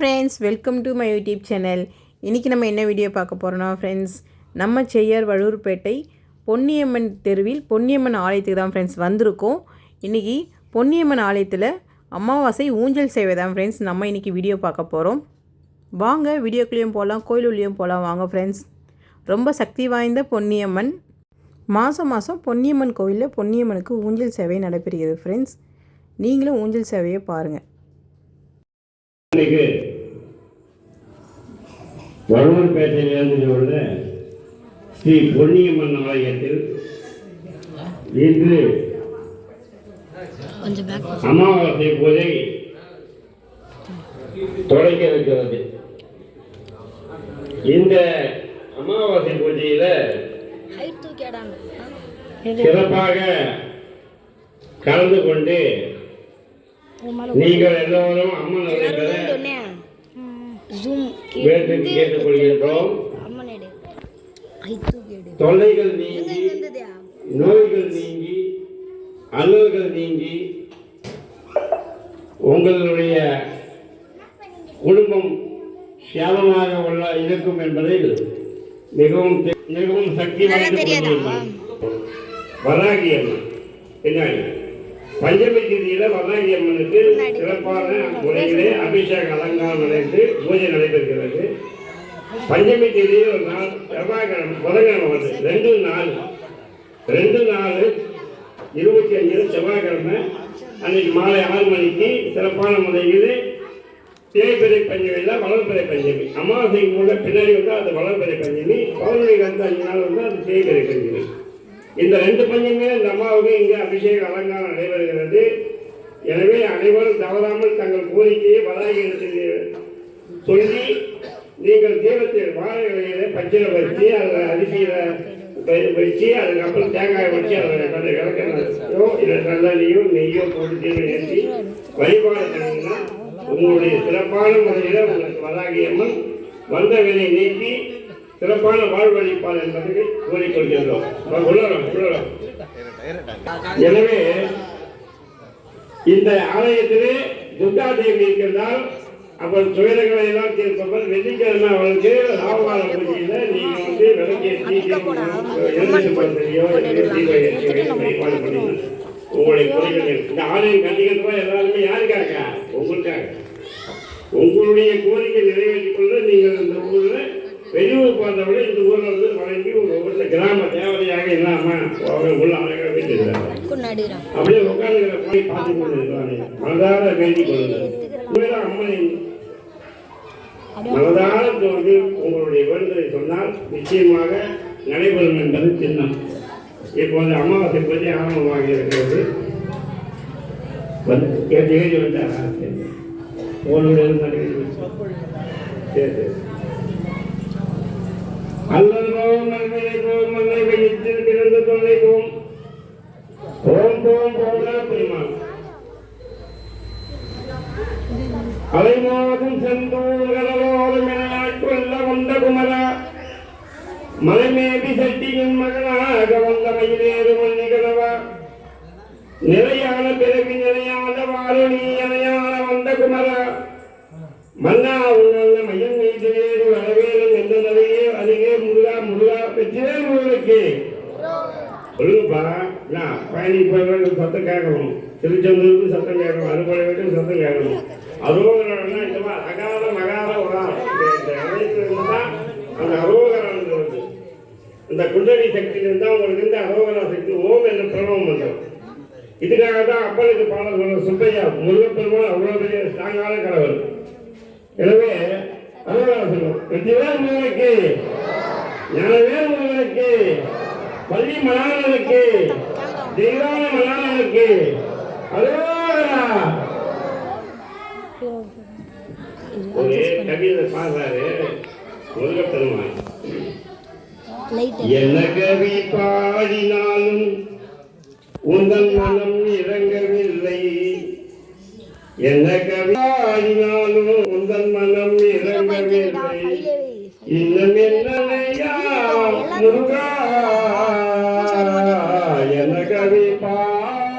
Friends, welcome to my YouTube channel. இன்றைக்கி நம்ம என்ன வீடியோ பார்க்க போகிறோன்னா ஃப்ரெண்ட்ஸ், நம்ம செய்யார் வழுவூர்பேட்டை பொன்னியம்மன் தெருவில் பொன்னியம்மன் ஆலயத்துக்கு தான் ஃப்ரெண்ட்ஸ் வந்திருக்கோம். இன்றைக்கி பொன்னியம்மன் ஆலயத்தில் அமாவாசை ஊஞ்சல் சேவை தான் ஃப்ரெண்ட்ஸ் நம்ம இன்றைக்கி வீடியோ பார்க்க போகிறோம். வாங்க வீடியோக்குள்ளேயும் போகலாம், கோயிலுள்ளேயும் போகலாம் வாங்க ஃப்ரெண்ட்ஸ். ரொம்ப சக்தி வாய்ந்த பொன்னியம்மன். மாதம் பொன்னியம்மன் கோயிலில் பொன்னியம்மனுக்கு ஊஞ்சல் சேவை நடைபெறுகிறது ஃப்ரெண்ட்ஸ். நீங்களும் ஊஞ்சல் சேவையை பாருங்கள். வழுவூர்பேட்டையிலிருந்து உள்ள ஸ்ரீ பொன்னியம்மன் ஆலயத்தில் இன்று அமாவாசை பூஜை தொடங்க இருக்கிறது. இந்த அமாவாசை பூஜையில சிறப்பாக கலந்து கொண்டு நீங்கள் எல்லோரும் அம்மன் கேட்டுக்கொள்கின்றோம். தொல்லைகள் நீங்கி, நோய்கள் நீங்கி, அல்லல்கள் நீங்கி உங்களுடைய குடும்பம் சேதமாக இருக்கும் என்பதில் மிகவும் சக்தி வாய்ந்த வராகி அம்மன். பின்னாடி பஞ்சமி திதியில வராகி அம்மனுக்கு சிறப்பான முறையிலே அபிஷேக அலங்காரம் நடந்து பூஜை நடைபெறுகிறது. பஞ்சமி திதி ஒரு நாள் செவ்வாய்க்கிழமை, புதன்கிழமை வந்து 2/4/25 செவ்வாய்க்கிழமை அன்னைக்கு மாலை 6 மணிக்கு சிறப்பான முறையில் தேய்பிறை பஞ்சமியில் வளர்பிறை பஞ்சமி. அமாவாசைக்கு கூட பின்னாடி வந்து அது வளர்பிறை பஞ்சமி, பௌர்ணமிக்கு வந்து 5 நாள் வந்து அது தேய்பிறை பஞ்சமி. இந்த 2 பஞ்சமே இந்த அம்மாவுக்கு இங்கே அபிஷேக அலங்காரம் நடைபெறுகிறது. எனவே அனைவரும் தவறாமல் தங்கள் கோரிக்கையை வராகியிடத்தில் சொல்லி நீங்கள் தீபத்தில் வாழை இலையில பச்சிலை வச்சு அதில் அரிசியில் வச்சு அதுக்கப்புறம் தேங்காய் வச்சு அதில் விளக்கோ இல்லை நல்லெண்ணையோ நெய்யோ போட்டு தீபம் ஏற்றி வழிபாடு பண்ணிங்கன்னா உங்களுடைய சிறப்பான முறையில் உங்களுக்கு வராகியம்மன் வந்த வினை நீக்கி சிறப்பான வாழ்வழிப்பால் என்பதை கூறிக்கொள்கின்றோம். எனவே இந்த ஆலயத்திலே துர்கா தேவி இருக்கிறதால் அவள் துயரங்களை எல்லாம் தீர்ப்பவர். வெள்ளிக்கிழமை அவளுக்கு ராவகால பூஜையில நீங்க வந்து விளக்கேற்றி எழுதியோ வழிபாடு பண்ணி உங்களுடைய கோரிக்கைகள் இந்த ஆலயம் கண்டிக்கிறதுவா எல்லாருமே யாருக்காக? உங்களுக்காக. உங்களுடைய கோரிக்கை நிறைவேற்றிக் கொள்ள நீங்கள் இந்த ஊர்ல வெளியூர் பார்த்தவரை இந்த ஊரில் வந்து வழங்கி ஒரு ஊரில் கிராம தேவதையாக இல்லாமல் உள்ள அழகாக வைத்திருக்கிறாங்க. அப்படியே உட்காந்துக்கிற போய் பார்த்து கொண்டு இருக்கிறாங்க. மனதார வேண்டிக் கொள்ளுங்கள். அம்மனை மனதார தோன்றி உங்களுடைய வேண்டுதலை சொன்னால் நிச்சயமாக நடைபெறும் என்பது சின்னம். இப்போது அமாவாசை பற்றி ஆரம்பமாக இருக்கிறது. ஏழு வந்தாரா? சரி அல்லல்வோம் நல்வினைவோம் மண்ணை வைத்தில் பிறந்து தொல்லைவோம் ஓம் போம் போதா பெருமாள் அலைமோதும் செந்தூர் கடலோரும் என வந்த குமரா மலைமேபி சட்டியின் மகனாக வந்த மயிலேறு மண்ணி கதவா நிலையான பிறவி நிலையாத வாரணி இணையான வந்த குமரா மன்னா உள்ள மையம் மீது வரவேலும் எந்த நிலையே அதிகே முருகா முருகா வெற்றியே முருகனுக்கு சொல்லுங்கப்பா. பயணி சத்தம் கேட்கணும், திருச்செந்தூருக்கு சத்தம் கேட்கணும், அறுபடை வீட்டுக்கு சத்தம் கேட்கணும். அரோகரம்னா இந்த மாதிரி அகார மகார உகாரம் இந்த இடத்துல தான் அந்த அரோகரம் வருது. இந்த குண்டலி சக்தியிலிருந்து தான் உங்களுக்கு இந்த அரோகரா சக்தி ஓம் என்ற பிரணவம் வந்தோம். இதுக்காக தான் அப்பனுக்கு பாடல் சொல்ற சுப்பையா முருகப்பெருமான் அவ்வளோ பெரிய ஸ்ட்ராங்கான கடவுள். எனவே அரோகரா சொல்லுவோம். வெற்றிவேல் முருகனுக்கு, ஞானவேல் முருகனுக்கு, பள்ளி மணாளனுக்கு, தெய்வான மணாளனுக்கு அரோகரா. ஒரு கவிதை பாடுறாரு முருகப்பெருமான். என்ன கவி பாடினாலும் உந்தன் மனம் இறங்கவில்லை, என்ன கவி பாடினாலும் உந்தன் மனம் இறங்கவில்லை, இன்னும் என்னையா முருகா என்ன கவி பாடினாலும்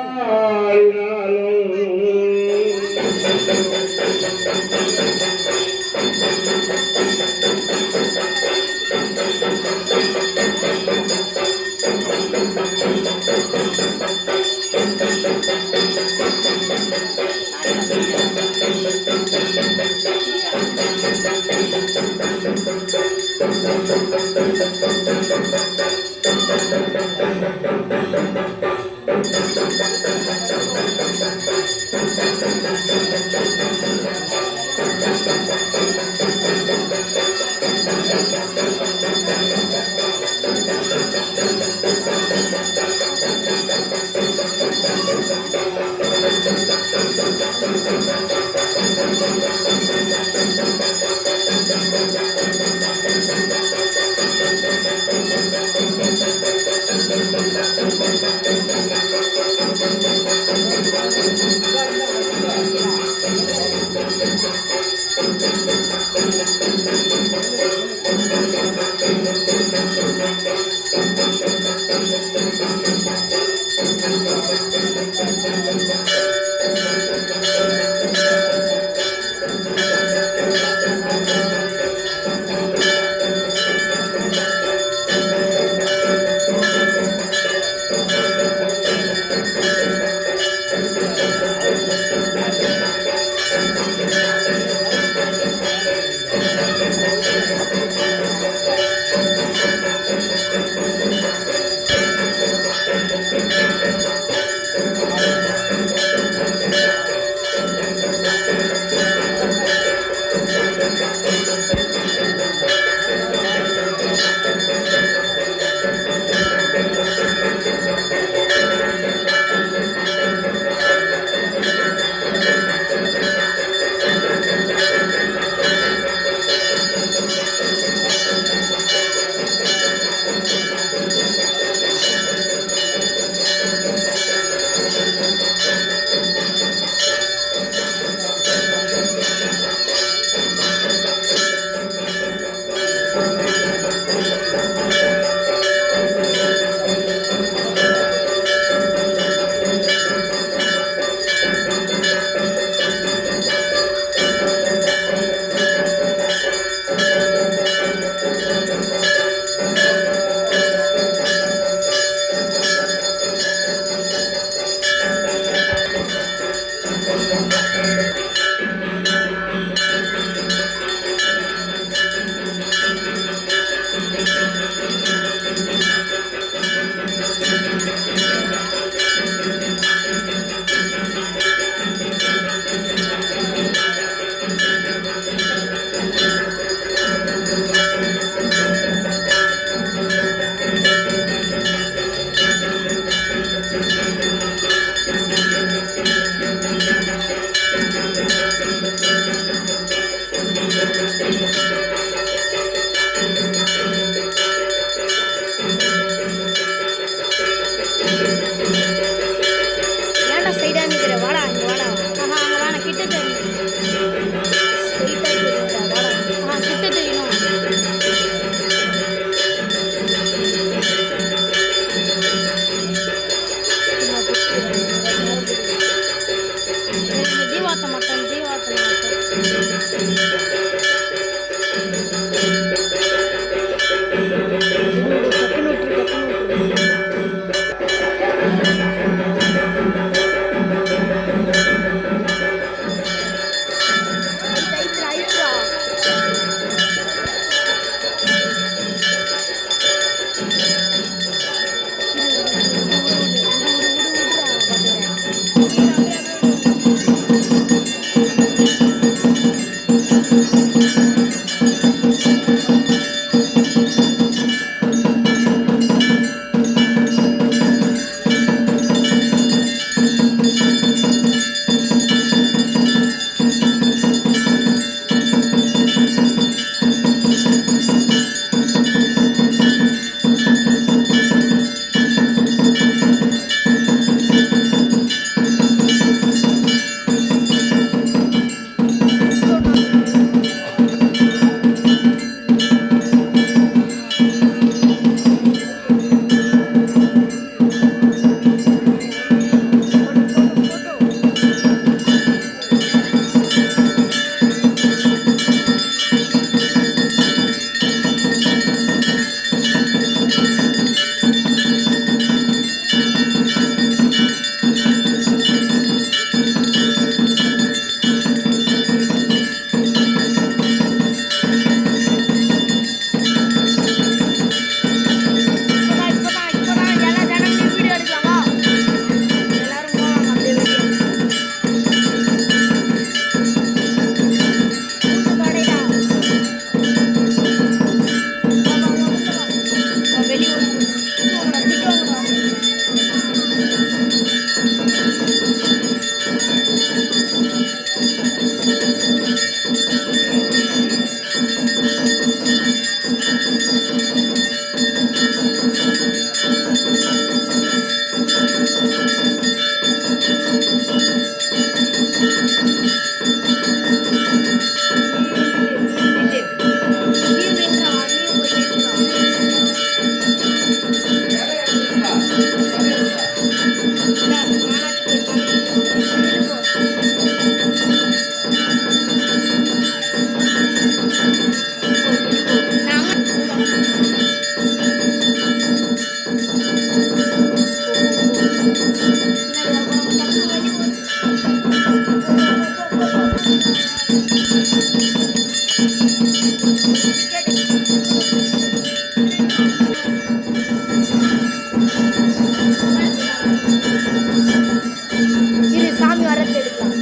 இது சாமி வரது எடுக்கலாம்.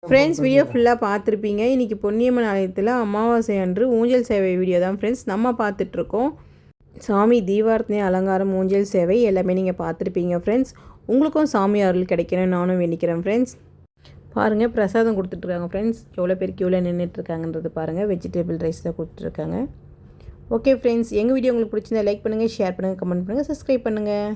ஃப்ரெண்ட்ஸ் வீடியோ ஃபுல்லாக பார்த்துருப்பீங்க. இன்றைக்கி பொன்னியம்மன் ஆலயத்தில் அமாவாசை அன்று ஊஞ்சல் சேவை வீடியோ தான் ஃப்ரெண்ட்ஸ் நம்ம பார்த்துட்ருக்கோம். சாமி தீபார்த்தனை அலங்காரம் ஊஞ்சல் சேவை எல்லாமே நீங்கள் பார்த்துருப்பீங்க ஃப்ரெண்ட்ஸ். உங்களுக்கும் சாமி அருள் கிடைக்கணும்னு நானும் வேண்டிக்கிறேன் ஃப்ரெண்ட்ஸ். பாருங்கள் பிரசாதம் கொடுத்துட்ருக்காங்க ஃப்ரெண்ட்ஸ். எவ்வளோ பேர் க்யூவில் நின்றுட்டுருக்காங்கன்றது பாருங்கள். வெஜிடபிள் ரைஸ் தான் கொடுத்துட்ருக்காங்க. ஓகே ஃப்ரெண்ட்ஸ், எங்கள் வீடியோ உங்களுக்கு பிடிச்சிருந்தா லைக் பண்ணுங்கள், ஷேர் பண்ணுங்கள், கமெண்ட் பண்ணுங்கள், சப்ஸ்கிரைப் பண்ணுங்கள்.